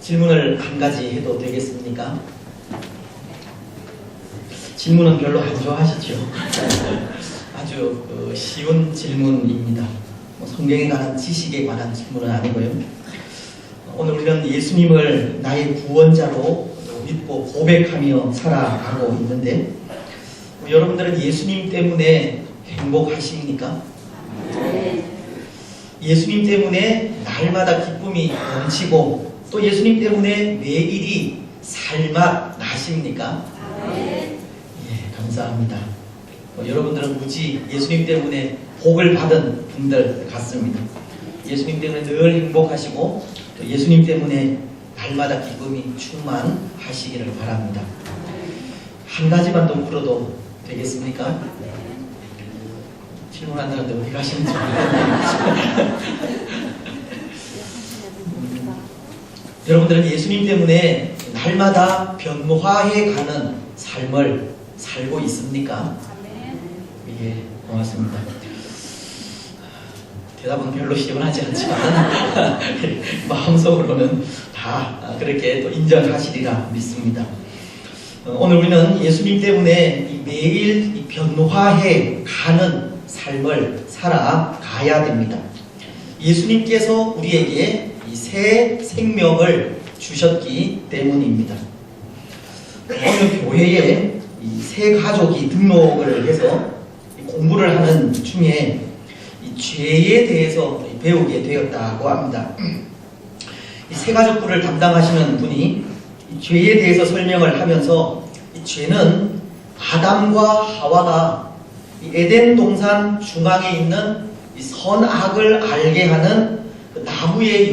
질문을 한 가지 해도 되겠습니까? 질문은 별로 안 좋아하시죠? 아주 쉬운 질문입니다. 성경에 관한 지식에 관한 질문은 아니고요. 오늘 우리는 예수님을 나의 구원자로 믿고 고백하며 살아가고 있는데, 여러분들은 예수님 때문에 행복하십니까? 예수님 때문에 날마다 기쁨이 넘치고 또 예수님 때문에 매일이 살맛 나십니까? 예, 감사합니다. 여러분들은 무지 예수님 때문에 복을 받은 분들 같습니다. 예수님 때문에 늘 행복하시고 또 예수님 때문에 날마다 기쁨이 충만하시기를 바랍니다. 한 가지만 더 물어도 되겠습니까? 질문한다는데 어디 가시는지 모르겠네요. 여러분들은 예수님 때문에 날마다 변화해가는 삶을 살고 있습니까? 예, 고맙습니다. 대답은 별로 시원하지 않지만 마음속으로는 다 그렇게 또 인정하시리라 믿습니다. 오늘 우리는 예수님 때문에 매일 변화해가는 삶을 살아가야 됩니다. 예수님께서 우리에게 새 생명을 주셨기 때문입니다. 어느 교회에 새 가족이 등록을 해서 공부를 하는 중에 죄에 대해서 배우게 되었다고 합니다. 새 가족부를 담당하시는 분이 죄에 대해서 설명을 하면서 죄는 아담과 하와가 에덴 동산 중앙에 있는 선악을 알게 하는 그 나무의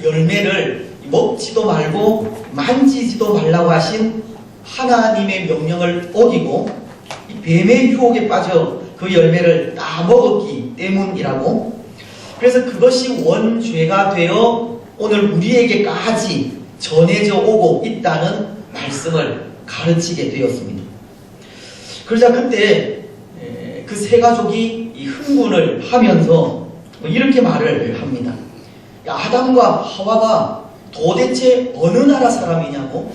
열매를 먹지도 말고 만지지도 말라고 하신 하나님의 명령을 어기고 뱀의 유혹에 빠져 그 열매를 따먹었기 때문이라고, 그래서 그것이 원죄가 되어 오늘 우리에게까지 전해져 오고 있다는 말씀을 가르치게 되었습니다. 그러자 그때 그 세 가족이 흥분을 하면서 이렇게 말을 합니다. 아담과 하와가 도대체 어느 나라 사람이냐고?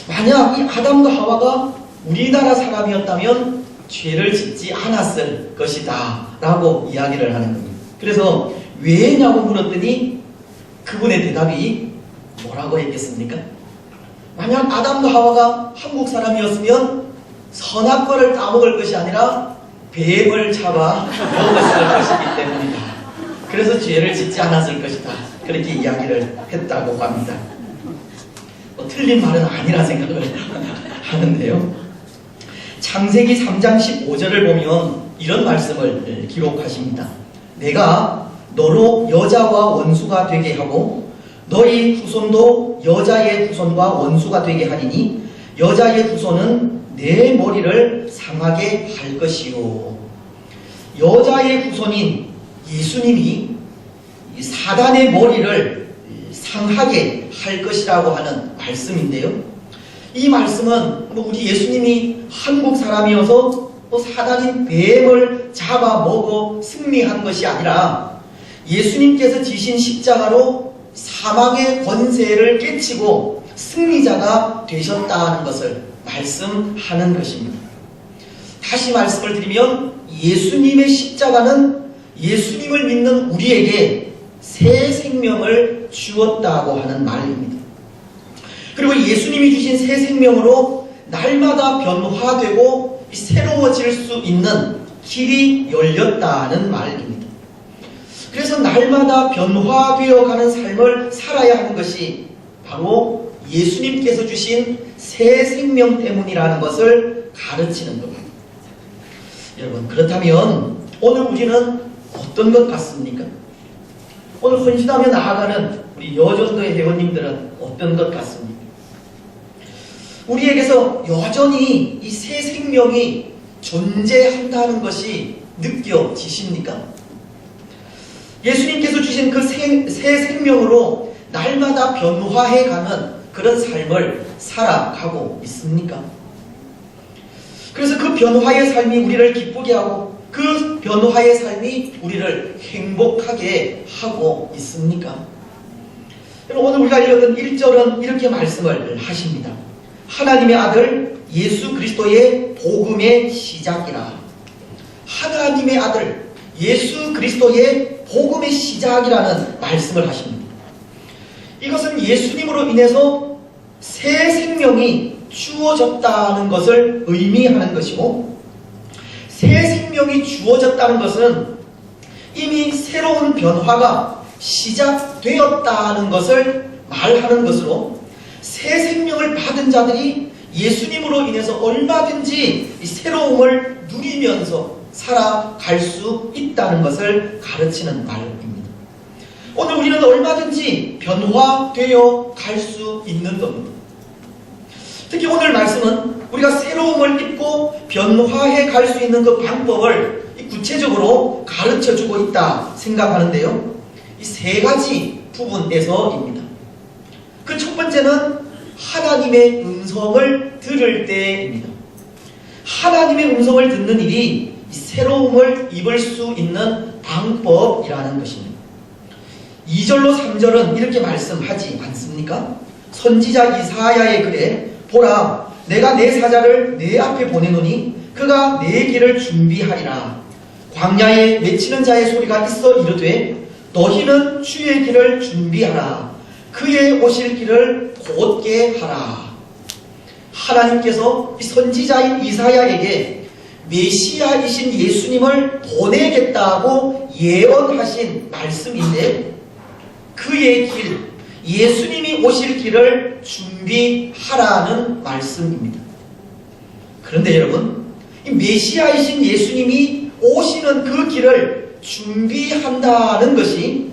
만약 이 아담과 하와가 우리나라 사람이었다면 죄를 짓지 않았을 것이다 라고 이야기를 하는 겁니다. 그래서 왜냐고 물었더니 그분의 대답이 뭐라고 했겠습니까? 만약 아담과 하와가 한국 사람이었으면 선악과를 따먹을 것이 아니라 뱀을 잡아 먹었을 것이기 때문이다. 그래서 죄를 짓지 않았을 것이다. 그렇게 이야기를 했다고 합니다. 틀린 말은 아니라 생각을 하는데요. 창세기 3장 15절을 보면 이런 말씀을 기록하십니다. 내가 너로 여자와 원수가 되게 하고 너희 후손도 여자의 후손과 원수가 되게 하리니 여자의 후손은 내 머리를 상하게 할 것이요. 여자의 후손인 예수님이 사단의 머리를 상하게 할 것이라고 하는 말씀인데요. 이 말씀은 우리 예수님이 한국 사람이어서 사단인 뱀을 잡아먹어 승리한 것이 아니라 예수님께서 지신 십자가로 사망의 권세를 깨치고 승리자가 되셨다는 것을 말씀하는 것입니다. 다시 말씀을 드리면 예수님의 십자가는 예수님을 믿는 우리에게 새 생명을 주었다고 하는 말입니다. 그리고 예수님이 주신 새 생명으로 날마다 변화되고 새로워질 수 있는 길이 열렸다는 말입니다. 그래서 날마다 변화되어 가는 삶을 살아야 하는 것이 바로 예수님께서 주신 새 생명 때문이라는 것을 가르치는 겁니다. 여러분, 그렇다면 오늘 우리는 어떤 것 같습니까? 오늘 헌신하며 나아가는 우리 여전도의 회원님들은 어떤 것 같습니까? 우리에게서 여전히 이 새 생명이 존재한다는 것이 느껴지십니까? 예수님께서 주신 그 새 생명으로 날마다 변화해가는 그런 삶을 살아가고 있습니까? 그래서 그 변화의 삶이 우리를 기쁘게 하고 그 변화의 삶이 우리를 행복하게 하고 있습니까? 오늘 우리가 읽은 1절은 이렇게 말씀을 하십니다. 하나님의 아들 예수 그리스도의 복음의 시작이라. 하나님의 아들 예수 그리스도의 복음의 시작이라는 말씀을 하십니다. 이것은 예수님으로 인해서 새 생명이 주어졌다는 것을 의미하는 것이고, 새 생명이 주어졌다는 것은 이미 새로운 변화가 시작되었다는 것을 말하는 것으로, 새 생명을 받은 자들이 예수님으로 인해서 얼마든지 이 새로움을 누리면서 살아갈 수 있다는 것을 가르치는 말입니다. 오늘 우리는 얼마든지 변화되어 갈 수 있는 겁니다. 특히 오늘 말씀은 우리가 새로움을 입고 변화해 갈 수 있는 그 방법을 구체적으로 가르쳐주고 있다 생각하는데요. 이 세 가지 부분에서입니다. 그 첫 번째는 하나님의 음성을 들을 때입니다. 하나님의 음성을 듣는 일이 새로움을 입을 수 있는 방법이라는 것입니다. 2절로 3절은 이렇게 말씀하지 않습니까? 선지자 이사야의 글에 보라, 내가 내 사자를 내 앞에 보내노니 그가 내 길을 준비하리라. 광야에 외치는 자의 소리가 있어 이르되 너희는 주의 길을 준비하라. 그의 오실 길을 곧게 하라. 하나님께서 이 선지자인 이사야에게 메시아이신 예수님을 보내겠다고 예언하신 말씀인데, 그의 길, 예수님이 오실 길을 준비하라는 말씀입니다. 그런데 여러분, 이 메시아이신 예수님이 오시는 그 길을 준비한다는 것이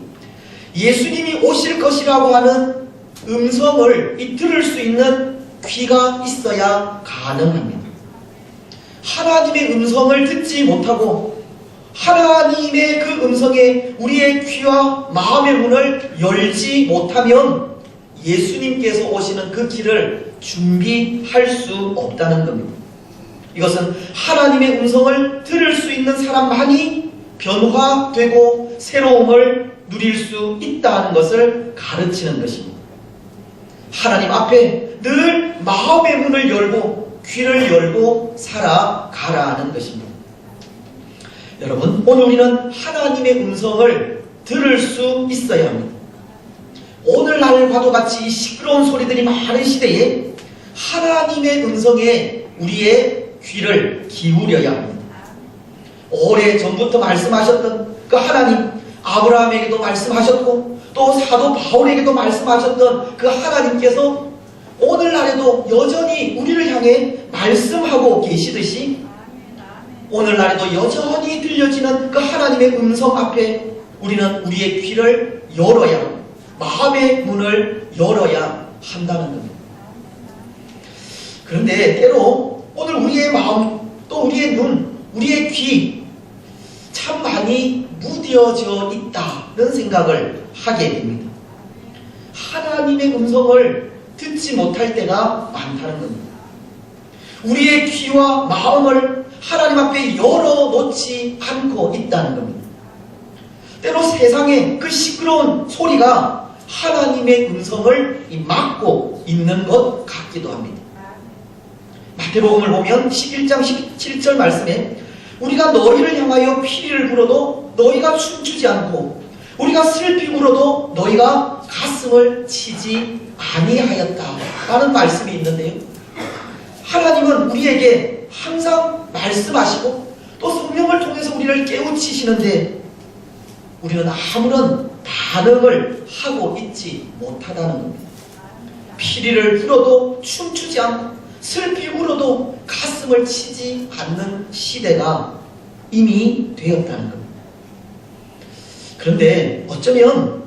예수님이 오실 것이라고 하는 음성을 들을 수 있는 귀가 있어야 가능합니다. 하나님의 음성을 듣지 못하고 하나님의 그 음성에 우리의 귀와 마음의 문을 열지 못하면 예수님께서 오시는 그 길을 준비할 수 없다는 겁니다. 이것은 하나님의 음성을 들을 수 있는 사람만이 변화되고 새로움을 누릴 수 있다는 것을 가르치는 것입니다. 하나님 앞에 늘 마음의 문을 열고 귀를 열고 살아가라는 것입니다. 여러분, 오늘 우리는 하나님의 음성을 들을 수 있어야 합니다. 오늘날과도 같이 시끄러운 소리들이 많은 시대에 하나님의 음성에 우리의 귀를 기울여야 합니다. 오래전부터 말씀하셨던 그 하나님, 아브라함에게도 말씀하셨고 또 사도 바울에게도 말씀하셨던 그 하나님께서 오늘날에도 여전히 우리를 향해 말씀하고 계시듯이 오늘날에도 여전히 들려지는 그 하나님의 음성 앞에 우리는 우리의 귀를 열어야, 마음의 문을 열어야 한다는 겁니다. 그런데 때로 오늘 우리의 마음, 또 우리의 눈, 우리의 귀 참 많이 무뎌져 있다는 생각을 하게 됩니다. 하나님의 음성을 듣지 못할 때가 많다는 겁니다. 우리의 귀와 마음을 하나님 앞에 열어놓지 않고 있다는 겁니다. 때로 세상의 그 시끄러운 소리가 하나님의 음성을 막고 있는 것 같기도 합니다. 마태복음을 보면 11장 17절 말씀에 우리가 너희를 향하여 피리를 불어도 너희가 춤추지 않고 우리가 슬피 울어도 너희가 가슴을 치지 아니하였다 라는 말씀이 있는데요, 하나님은 우리에게 항상 말씀하시고 또 성령을 통해서 우리를 깨우치시는데 우리는 아무런 반응을 하고 있지 못하다는 겁니다. 피리를 불어도 춤추지 않고 슬피 울어도 가슴을 치지 않는 시대가 이미 되었다는 겁니다. 그런데 어쩌면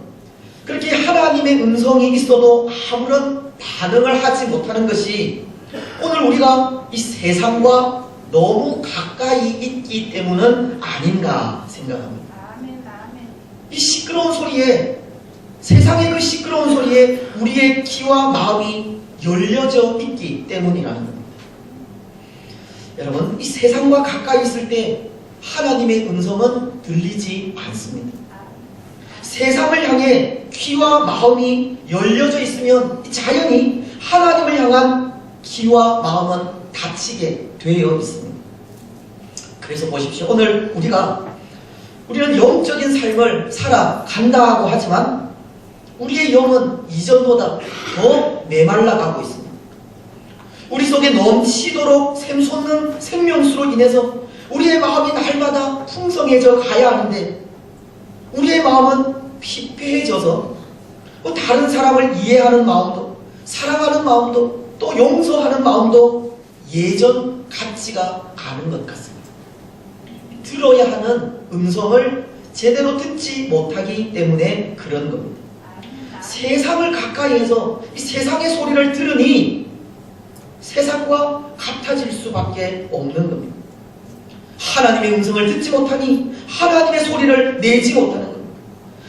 그렇게 하나님의 음성이 있어도 아무런 반응을 하지 못하는 것이 오늘 우리가 이 세상과 너무 가까이 있기 때문은 아닌가 생각합니다. 이 시끄러운 소리에, 세상의 그 시끄러운 소리에 우리의 귀와 마음이 열려져 있기 때문이라는 겁니다. 여러분, 이 세상과 가까이 있을 때 하나님의 음성은 들리지 않습니다. 세상을 향해 귀와 마음이 열려져 있으면 자연히 하나님을 향한 귀와 마음은 닫히게 되어 있습니다. 그래서 보십시오. 오늘 우리는 영적인 삶을 살아간다고 하지만 우리의 영은 이전보다 더 메말라가고 있습니다. 우리 속에 넘치도록 샘솟는 생명수로 인해서 우리의 마음이 날마다 풍성해져 가야 하는데 우리의 마음은 피폐해져서 다른 사람을 이해하는 마음도, 사랑하는 마음도, 또 용서하는 마음도 예전 같지가 않은 것 같습니다. 들어야 하는 음성을 제대로 듣지 못하기 때문에 그런 겁니다. 세상을 가까이해서 이 세상의 소리를 들으니 세상과 같아질 수밖에 없는 겁니다. 하나님의 음성을 듣지 못하니 하나님의 소리를 내지 못하는 겁니다.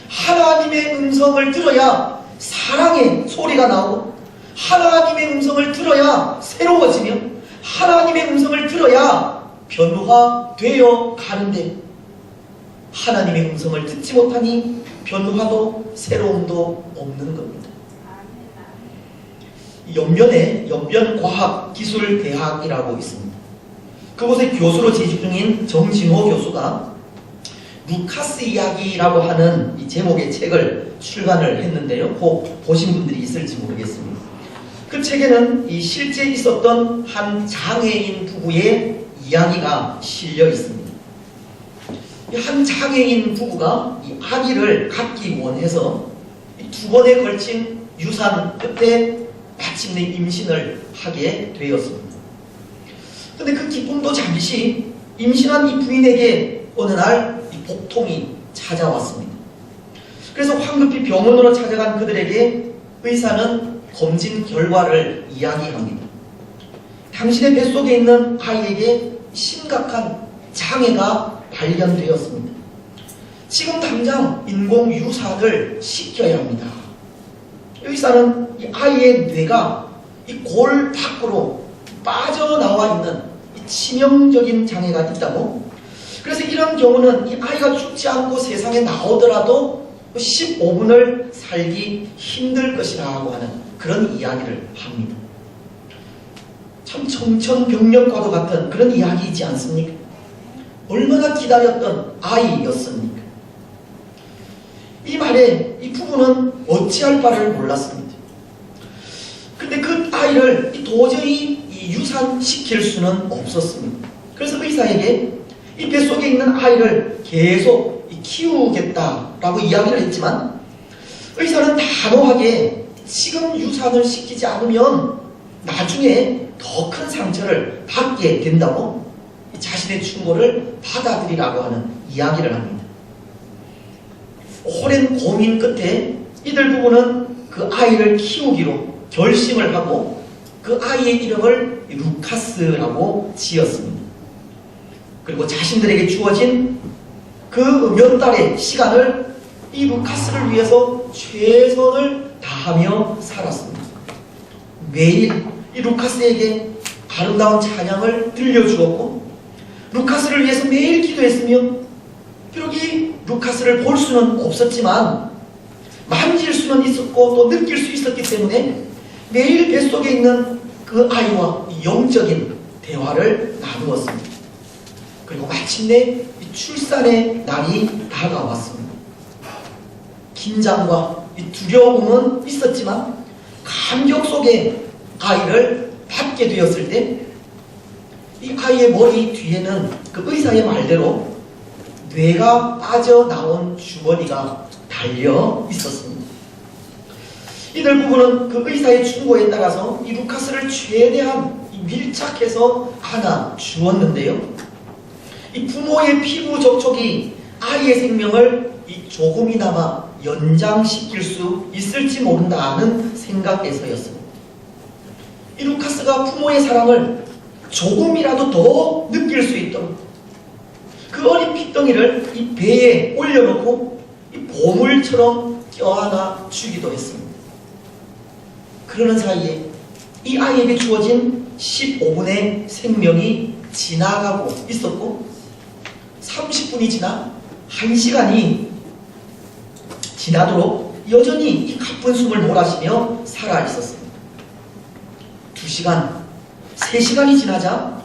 하나님의 음성을 들어야 사랑의 소리가 나오고 하나님의 음성을 들어야 새로워지며 하나님의 음성을 들어야 변화되어 가는데 하나님의 음성을 듣지 못하니 변화도 새로움도 없는 겁니다. 연변에 연변과학기술대학이라고 있습니다. 그곳에 교수로 재직 중인 정진호 교수가 루카스 이야기라고 하는 이 제목의 책을 출간을 했는데요. 혹 보신 분들이 있을지 모르겠습니다. 그 책에는 이 실제 있었던 한 장애인 부부의 이야기가 실려 있습니다. 한 장애인 부부가 이 아기를 갖기 원해서 2번에 걸친 유산 끝에 마침내 임신을 하게 되었습니다. 그런데 그 기쁨도 잠시 임신한 이 부인에게 어느 날 이 복통이 찾아왔습니다. 그래서 황급히 병원으로 찾아간 그들에게 의사는 검진 결과를 이야기합니다. 당신의 뱃속에 있는 아이에게 심각한 장애가 발견되었습니다. 지금 당장 인공 유산을 시켜야 합니다. 의사는 이 아이의 뇌가 이 골 밖으로 빠져나와 있는 이 치명적인 장애가 있다고, 그래서 이런 경우는 이 아이가 죽지 않고 세상에 나오더라도 15분을 살기 힘들 것이라고 하는 그런 이야기를 합니다. 참 청천벽력과도 같은 그런 이야기이지 않습니까? 얼마나 기다렸던 아이였습니까? 이 말에 이 부부는 어찌할 바를 몰랐습니다. 근데 그 아이를 도저히 유산시킬 수는 없었습니다. 그래서 의사에게 이 뱃속에 있는 아이를 계속 키우겠다라고 이야기를 했지만 의사는 단호하게 지금 유산을 시키지 않으면 나중에 더 큰 상처를 받게 된다고 자신의 충고를 받아들이라고 하는 이야기를 합니다. 오랜 고민 끝에 이들 부부는 그 아이를 키우기로 결심을 하고 그 아이의 이름을 루카스라고 지었습니다. 그리고 자신들에게 주어진 그 몇 달의 시간을 이 루카스를 위해서 최선을 다하며 살았습니다. 매일 이 루카스에게 아름다운 찬양을 들려주었고 루카스를 위해서 매일 기도했으며 비록 이 루카스를 볼 수는 없었지만 만질 수는 있었고 또 느낄 수 있었기 때문에 매일 뱃속에 있는 그 아이와 영적인 대화를 나누었습니다. 그리고 마침내 출산의 날이 다가왔습니다. 긴장과 두려움은 있었지만 감격 속에 아이를 받게 되었을 때 이 아이의 머리 뒤에는 그 의사의 말대로 뇌가 빠져나온 주머니가 달려 있었습니다. 이들 부부는 그 의사의 충고에 따라서 이 루카스를 최대한 밀착해서 안아 주었는데요. 이 부모의 피부 접촉이 아이의 생명을 조금이나마 연장시킬 수 있을지 모른다는 생각에서였습니다. 이 루카스가 부모의 사랑을 조금이라도 더 느낄 수 있도록 그 어린 핏덩이를 이 배에 올려놓고 이 보물처럼 껴안아 주기도 했습니다. 그러는 사이에 이 아이에게 주어진 15분의 생명이 지나가고 있었고 30분이 지나 1시간이 지나도록 여전히 이 가쁜 숨을 몰아쉬며 살아 있었습니다. 2시간, 3시간이 지나자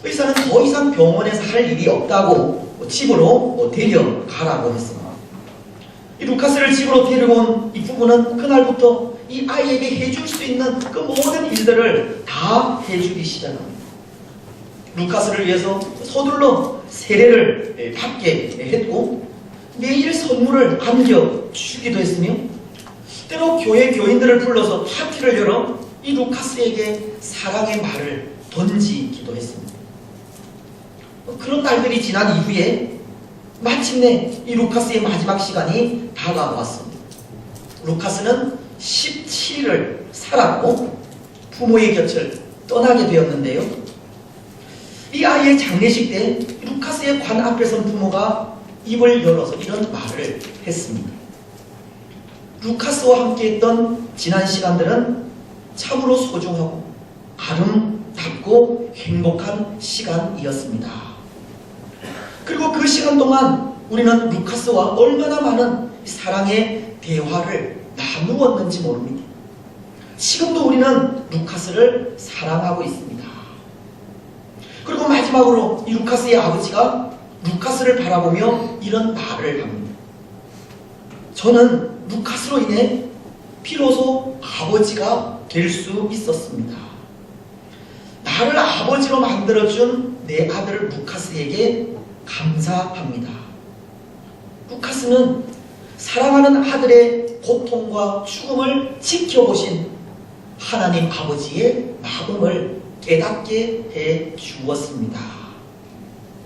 의사는 더 이상 병원에서 할 일이 없다고 집으로 데려가라고 했습니다. 이 루카스를 집으로 데려온 이 부부는 그날부터 이 아이에게 해줄 수 있는 그 모든 일들을 다 해주기 시작합니다. 루카스를 위해서 서둘러 세례를 받게 했고 매일 선물을 안겨주기도 했으며 때로 교회 교인들을 불러서 파티를 열어 이 루카스에게 사랑의 말을 던지기도 했습니다. 그런 날들이 지난 이후에 마침내 이 루카스의 마지막 시간이 다가왔습니다. 루카스는 17일을 살았고 부모의 곁을 떠나게 되었는데요. 이 아이의 장례식 때 루카스의 관 앞에 선 부모가 입을 열어서 이런 말을 했습니다. 루카스와 함께했던 지난 시간들은 참으로 소중하고 아름답고 행복한 시간이었습니다. 그리고 그 시간 동안 우리는 루카스와 얼마나 많은 사랑의 대화를 나누었는지 모릅니다. 지금도 우리는 루카스를 사랑하고 있습니다. 그리고 마지막으로 이 루카스의 아버지가 루카스를 바라보며 이런 말을 합니다. 저는 루카스로 인해 비로소 아버지가 될 수 있었습니다. 나를 아버지로 만들어준 내 아들 루카스에게 감사합니다. 루카스는 사랑하는 아들의 고통과 죽음을 지켜보신 하나님 아버지의 마음을 깨닫게 해 주었습니다.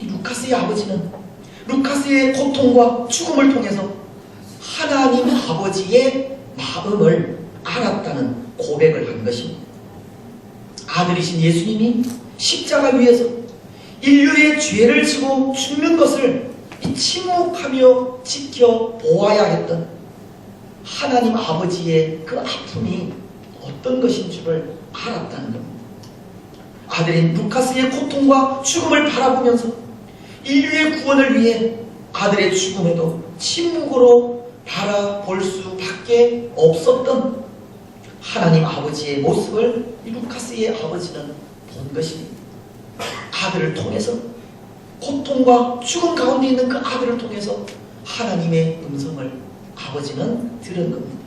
이 루카스의 아버지는 루카스의 고통과 죽음을 통해서 하나님 아버지의 마음을 알았다는 고백을 한 것입니다. 아들이신 예수님이 십자가 위에서 인류의 죄를 지고 죽는 것을 침묵하며 지켜보아야 했던 하나님 아버지의 그 아픔이 어떤 것인 줄을 알았다는 겁니다. 아들인 루카스의 고통과 죽음을 바라보면서 인류의 구원을 위해 아들의 죽음에도 침묵으로 바라볼 수밖에 없었던 하나님 아버지의 모습을 이 루카스의 아버지는 본 것입니다. 아들을 통해서 고통과 죽음 가운데 있는 그 아들을 통해서 하나님의 음성을 아버지는 들은 겁니다.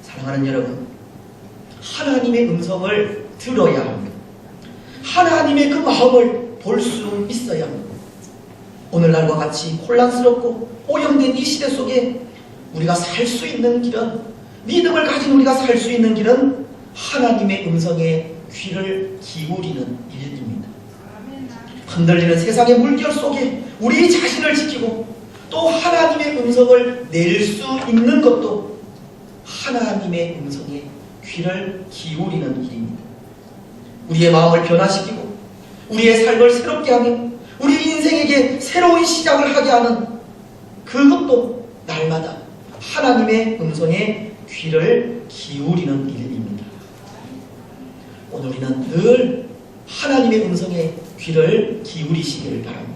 사랑하는 여러분, 하나님의 음성을 들어야 합니다. 하나님의 그 마음을 볼 수 있어야 합니다. 오늘날과 같이 혼란스럽고 오염된 이 시대 속에 우리가 살 수 있는 길은, 믿음을 가진 우리가 살 수 있는 길은 하나님의 음성에 귀를 기울이는 일입니다. 흔들리는 세상의 물결 속에 우리 자신을 지키고 또 하나님의 음성을 낼 수 있는 것도 하나님의 음성에 귀를 기울이는 일입니다. 우리의 마음을 변화시키고 우리의 삶을 새롭게 하며 우리 인생에게 새로운 시작을 하게 하는 그것도 날마다 하나님의 음성에 귀를 기울이는 일입니다. 오늘 우리는 늘 하나님의 음성에 귀를 기울이시기를 바랍니다.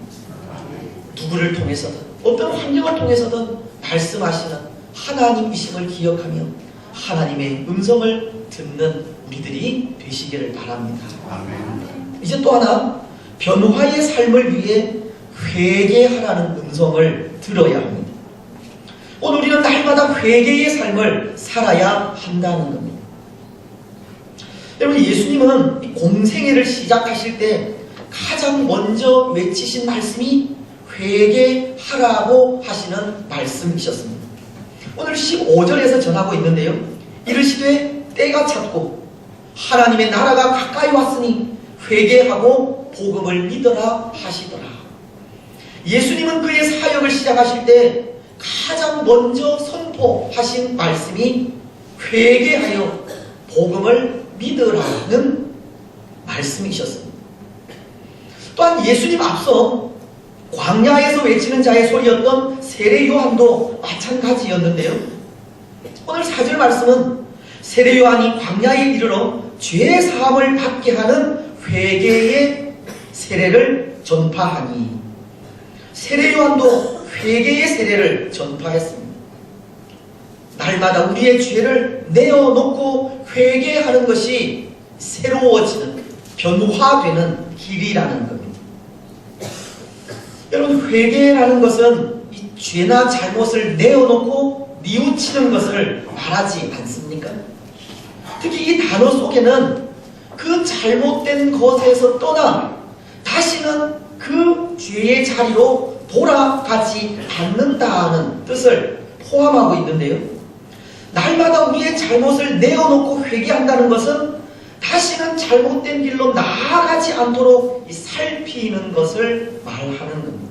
누구를 통해서든 어떤 환경을 통해서든 말씀하시는 하나님이심을 기억하며 하나님의 음성을 듣는 우리들이 되시기를 바랍니다. 아멘. 이제 또 하나, 변화의 삶을 위해 회개하라는 음성을 들어야 합니다. 오늘 우리는 날마다 회개의 삶을 살아야 한다는 겁니다. 여러분, 예수님은 공생애를 시작하실 때 가장 먼저 외치신 말씀이 회개하라고 하시는 말씀이셨습니다. 오늘 15절에서 전하고 있는데요. 이르시되 때가 찼고 하나님의 나라가 가까이 왔으니 회개하고 복음을 믿어라 하시더라. 예수님은 그의 사역을 시작하실 때 가장 먼저 선포하신 말씀이 회개하여 복음을 믿으라는 말씀이셨습니다. 또한 예수님 앞서 광야에서 외치는 자의 소리였던 세례 요한도 마찬가지였는데요. 오늘 4절 말씀은 세례 요한이 광야에 이르러 죄 사함을 받게 하는 회개의 세례를 전파하니, 세례 요한도 회개의 세례를 전파했습니다. 날마다 우리의 죄를 내어놓고 회개하는 것이 새로워지는, 변화되는 길이라는 겁니다. 여러분, 회개라는 것은 이 죄나 잘못을 내어놓고 뉘우치는 것을 말하지 않습니까? 특히 이 단어 속에는 그 잘못된 것에서 떠나 다시는 그 죄의 자리로 돌아가지 않는다는 뜻을 포함하고 있는데요. 날마다 우리의 잘못을 내어놓고 회개한다는 것은 다시는 잘못된 길로 나아가지 않도록 살피는 것을 말하는 겁니다.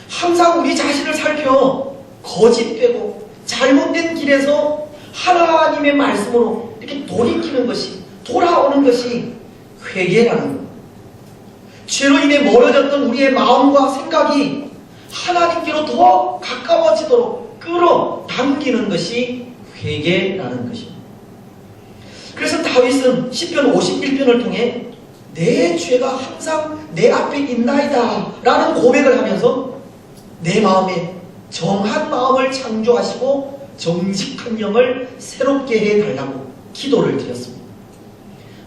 항상 우리 자신을 살펴 거짓되고 잘못된 길에서 하나님의 말씀으로 이렇게 돌이키는 것이, 돌아오는 것이 회개라는 겁니다. 죄로 인해 멀어졌던 우리의 마음과 생각이 하나님께로 더 가까워지도록 끌어당기는 것이 회개라는 것입니다. 그래서 다윗은 시편 51편을 통해 내 죄가 항상 내 앞에 있나이다 라는 고백을 하면서 내 마음에 정한 마음을 창조하시고 정직한 영을 새롭게 해달라고 기도를 드렸습니다.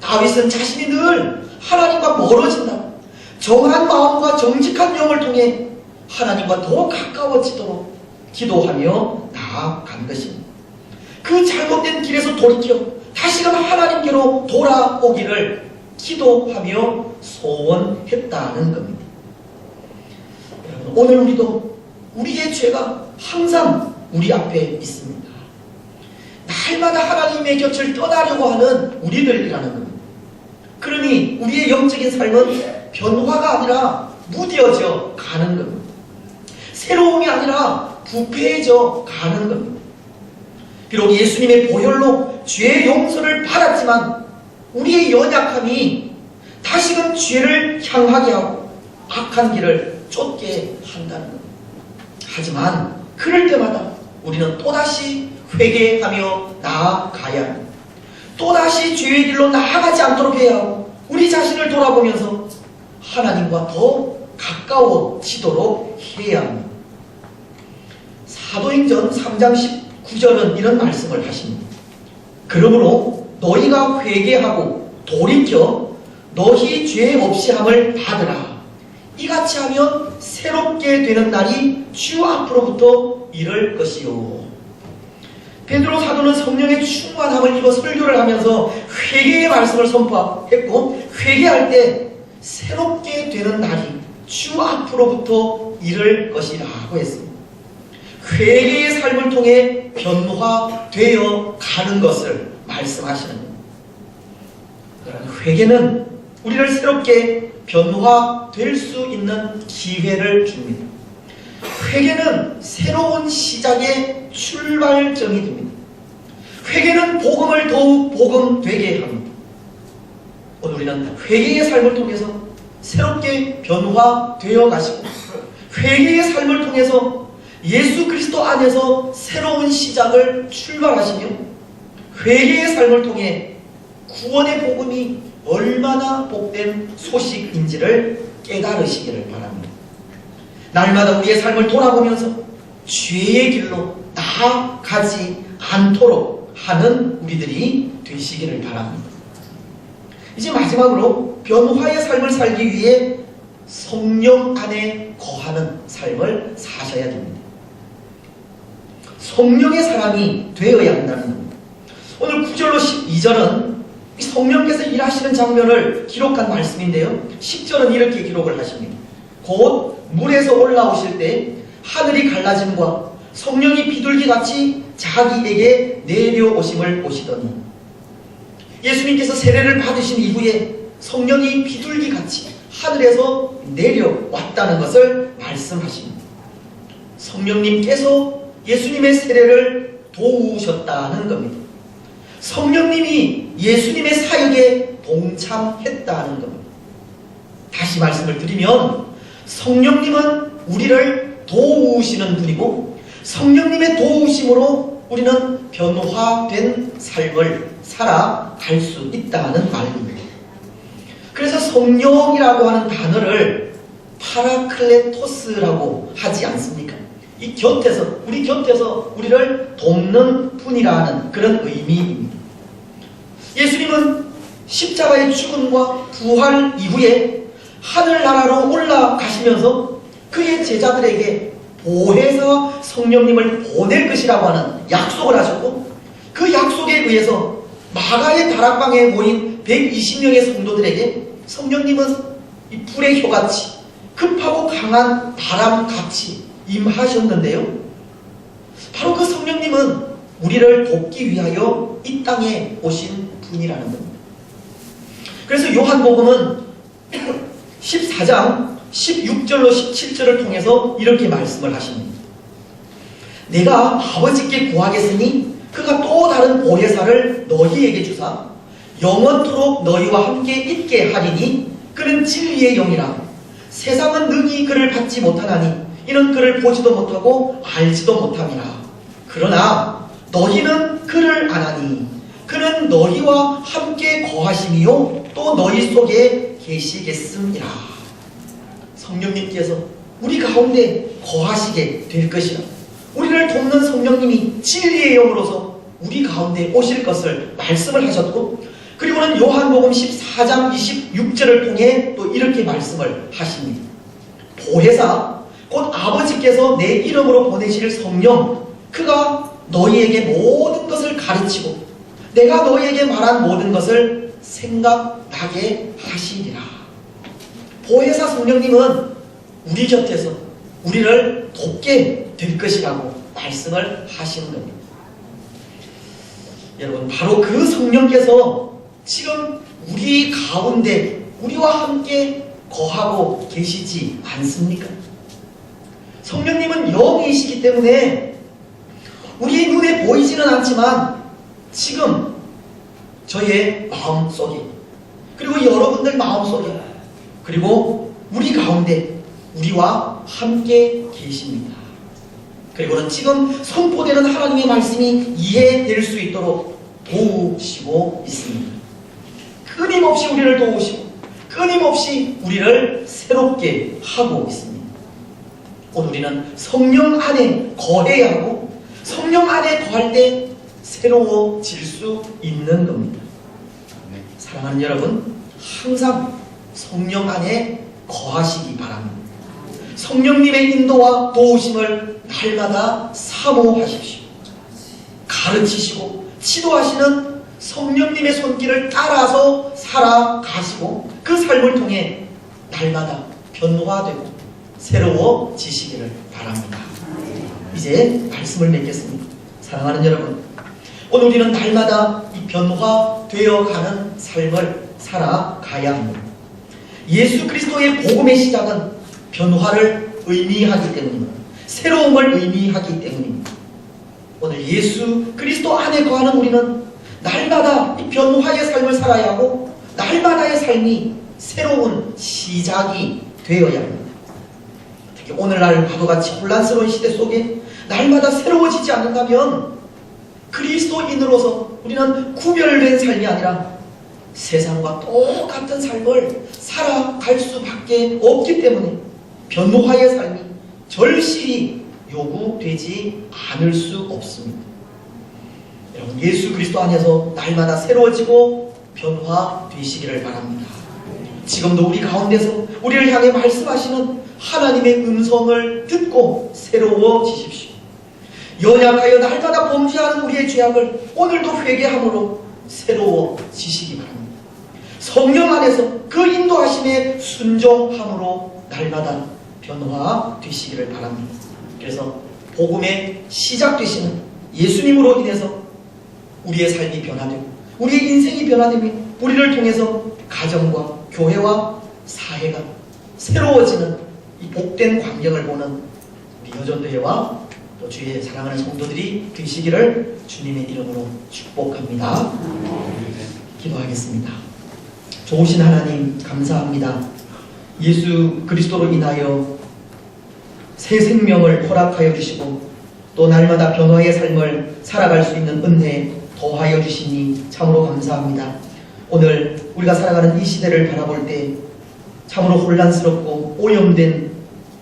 다윗은 자신이 늘 하나님과 멀어진다, 정한 마음과 정직한 영을 통해 하나님과 더 가까워지도록 기도하며 나아간 것입니다. 그 잘못된 길에서 돌이켜 다시금 하나님께로 돌아오기를 기도하며 소원했다는 겁니다. 여러분, 오늘 우리도 우리의 죄가 항상 우리 앞에 있습니다. 날마다 하나님의 곁을 떠나려고 하는 우리들이라는 겁니다. 그러니 우리의 영적인 삶은 변화가 아니라 무뎌져 가는 겁니다. 새로움이 아니라 부패해져 가는 겁니다. 비록 예수님의 보혈로 죄의 용서를 받았지만 우리의 연약함이 다시금 죄를 향하게 하고 악한 길을 쫓게 한다는 겁니다. 하지만 그럴 때마다 우리는 또다시 회개하며 나아가야 합니다. 또다시 죄의 길로 나아가지 않도록 해야 하고 우리 자신을 돌아보면서 하나님과 더 가까워지도록 해야 합니다. 사도행전 3장 19절은 이런 말씀을 하십니다. 그러므로 너희가 회개하고 돌이켜 너희 죄 없이 함을 받으라. 이같이 하면 새롭게 되는 날이 주 앞으로부터 이를 것이요. 베드로 사도는 성령의 충만함을 입어 설교를 하면서 회개의 말씀을 선포했고, 회개할 때 새롭게 되는 날이 주 앞으로부터 이를 것이라고 했습니다. 회개의 삶을 통해 변화되어 가는 것을 말씀하시는 겁니다. 회개는 우리를 새롭게 변화될 수 있는 기회를 줍니다. 회개는 새로운 시작의 출발점이 됩니다. 회개는 복음을 더욱 복음되게 합니다. 오늘 우리는 회개의 삶을 통해서 새롭게 변화되어 가시고, 회개의 삶을 통해서 예수 그리스도 안에서 새로운 시작을 출발하시며, 회개의 삶을 통해 구원의 복음이 얼마나 복된 소식인지를 깨달으시기를 바랍니다. 날마다 우리의 삶을 돌아보면서 죄의 길로 나아가지 않도록 하는 우리들이 되시기를 바랍니다. 이제 마지막으로 변화의 삶을 살기 위해 성령 안에 거하는 삶을 사셔야 됩니다. 성령의 사람이 되어야 한다는 겁니다. 오늘 9절로 12절은 성령께서 일하시는 장면을 기록한 말씀인데요. 10절은 이렇게 기록을 하십니다. 곧 물에서 올라오실 때 하늘이 갈라짐과 성령이 비둘기같이 자기에게 내려오심을 보시더니, 예수님께서 세례를 받으신 이후에 성령이 비둘기같이 하늘에서 내려왔다는 것을 말씀하십니다. 성령님께서 예수님의 세례를 도우셨다는 겁니다. 성령님이 예수님의 사역에 동참했다는 겁니다. 다시 말씀을 드리면 성령님은 우리를 도우시는 분이고, 성령님의 도우심으로 우리는 변화된 삶을 살아갈 수 있다는 말입니다. 그래서 성령이라고 하는 단어를 파라클레토스라고 하지 않습니까? 이 곁에서, 우리 곁에서 우리를 돕는 분이라는 그런 의미입니다. 예수님은 십자가의 죽음과 부활 이후에 하늘나라로 올라가시면서 그의 제자들에게 보혜사 성령님을 보낼 것이라고 하는 약속을 하셨고, 그 약속에 의해서 마가의 다락방에 모인 120명의 성도들에게 성령님은 이 불의 혀같이 급하고 강한 바람같이 임하셨는데요, 바로 그 성령님은 우리를 돕기 위하여 이 땅에 오신 분이라는 겁니다. 그래서 요한복음은 14장 16절로 17절을 통해서 이렇게 말씀을 하십니다. 내가 아버지께 구하겠으니 그가 또 다른 보혜사를 너희에게 주사 영원토록 너희와 함께 있게 하리니 그는 진리의 영이라. 세상은 능히 그를 받지 못하나니 이는 그를 보지도 못하고 알지도 못함이라. 그러나 너희는 그를 아나니 그는 너희와 함께 거하심이요 또 너희 속에 계시겠음이라. 성령님께서 우리 가운데 거하시게 될 것이라. 우리를 돕는 성령님이 진리의 영으로서 우리 가운데 오실 것을 말씀을 하셨고, 그리고는 요한복음 14장 26절을 통해 또 이렇게 말씀을 하십니다. 보혜사 곧 아버지께서 내 이름으로 보내실 성령, 그가 너희에게 모든 것을 가르치고 내가 너희에게 말한 모든 것을 생각나게 하시리라. 보혜사 성령님은 우리 곁에서 우리를 돕게 될 것이라고 말씀을 하시는 겁니다. 여러분, 바로 그 성령께서 지금 우리 가운데 우리와 함께 거하고 계시지 않습니까? 성령님은 영이시기 때문에 우리 눈에 보이지는 않지만 지금 저의 마음속에, 그리고 여러분들 마음속에, 그리고 우리 가운데 우리와 함께 계십니다. 그리고는 지금 선포되는 하나님의 말씀이 이해될 수 있도록 도우시고 있습니다. 끊임없이 우리를 도우시고 끊임없이 우리를 새롭게 하고 있습니다. 오늘 우리는 성령 안에 거해야 하고 성령 안에 거할 때 새로워질 수 있는 겁니다. 사랑하는 여러분, 항상 성령 안에 거하시기 바랍니다. 성령님의 인도와 도우심을 날마다 사모하십시오. 가르치시고 지도하시는 성령님의 손길을 따라서 살아가시고 그 삶을 통해 날마다 변화되고 새로워지시기를 바랍니다. 이제 말씀을 맺겠습니다. 사랑하는 여러분, 오늘 우리는 날마다 이 변화되어가는 삶을 살아가야 합니다. 예수 그리스도의 복음의 시작은 변화를 의미하기 때문입니다. 새로움을 의미하기 때문입니다. 오늘 예수 그리스도 안에 거하는 우리는 날마다 이 변화의 삶을 살아야 하고 날마다의 삶이 새로운 시작이 되어야 합니다. 특히 오늘날 과도같이 혼란스러운 시대 속에 날마다 새로워지지 않는다면 그리스도인으로서 우리는 구별된 삶이 아니라 세상과 똑같은 삶을 살아갈 수밖에 없기 때문에 변화의 삶이 절실히 요구되지 않을 수 없습니다. 여러분, 예수 그리스도 안에서 날마다 새로워지고 변화되시기를 바랍니다. 지금도 우리 가운데서 우리를 향해 말씀하시는 하나님의 음성을 듣고 새로워지십시오. 연약하여 날마다 범죄하는 우리의 죄악을 오늘도 회개함으로 새로워지시기 바랍니다. 성령 안에서 그 인도하심에 순종함으로 날마다 변화되시기를 바랍니다. 그래서 복음의 시작되시는 예수님으로 인해서 우리의 삶이 변화되고 우리의 인생이 변화되며 우리를 통해서 가정과 교회와 사회가 새로워지는 이 복된 광경을 보는 우리 여전대회와 또 주의 사랑하는 성도들이 되시기를 주님의 이름으로 축복합니다. 기도하겠습니다. 좋으신 하나님 감사합니다. 예수 그리스도로 인하여 새 생명을 허락하여 주시고 또 날마다 변화의 삶을 살아갈 수 있는 은혜 더하여 주시니 참으로 감사합니다. 오늘 우리가 살아가는 이 시대를 바라볼 때 참으로 혼란스럽고 오염된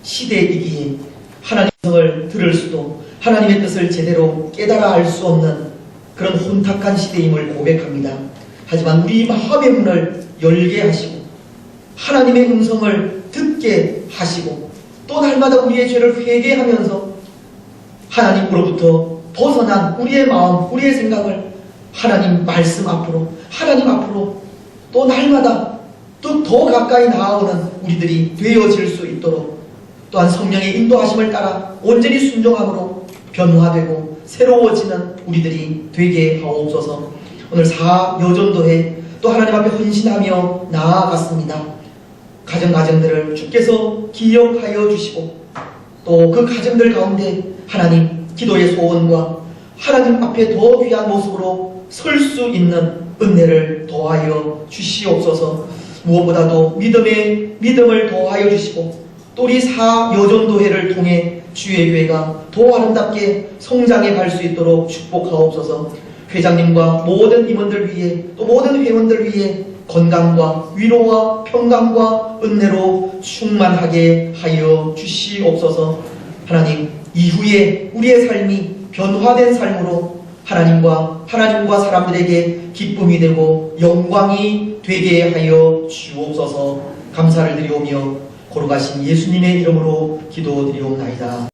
시대이기에 하나님 음성을 들을 수도 하나님의 뜻을 제대로 깨달아 알 수 없는 그런 혼탁한 시대임을 고백합니다. 하지만 우리 마음의 문을 열게 하시고 하나님의 음성을 듣게 하시고 또 날마다 우리의 죄를 회개하면서 하나님으로부터 벗어난 우리의 마음, 우리의 생각을 하나님 말씀 앞으로, 하나님 앞으로 또 날마다 또 더 가까이 나아오는 우리들이 되어질 수 있도록 또한 성령의 인도하심을 따라 온전히 순종함으로 변화되고 새로워지는 우리들이 되게 하옵소서. 오늘 사여전도회 또 하나님 앞에 헌신하며 나아갔습니다. 가정들을 주께서 기억하여 주시고 또 그 가정들 가운데 하나님 기도의 소원과 하나님 앞에 더 귀한 모습으로 설 수 있는 은혜를 더하여 주시옵소서. 무엇보다도 믿음을 더하여 주시고 또 우리 사여전도회를 통해 주의 교회가 더 아름답게 성장해 갈 수 있도록 축복하옵소서. 회장님과 모든 임원들 위해 또 모든 회원들 위해 건강과 위로와 평강과 은혜로 충만하게 하여 주시옵소서. 하나님, 이후에 우리의 삶이 변화된 삶으로 하나님과 사람들에게 기쁨이 되고 영광이 되게 하여 주옵소서. 감사를 드리오며 거룩하신 예수님의 이름으로 기도드리옵나이다.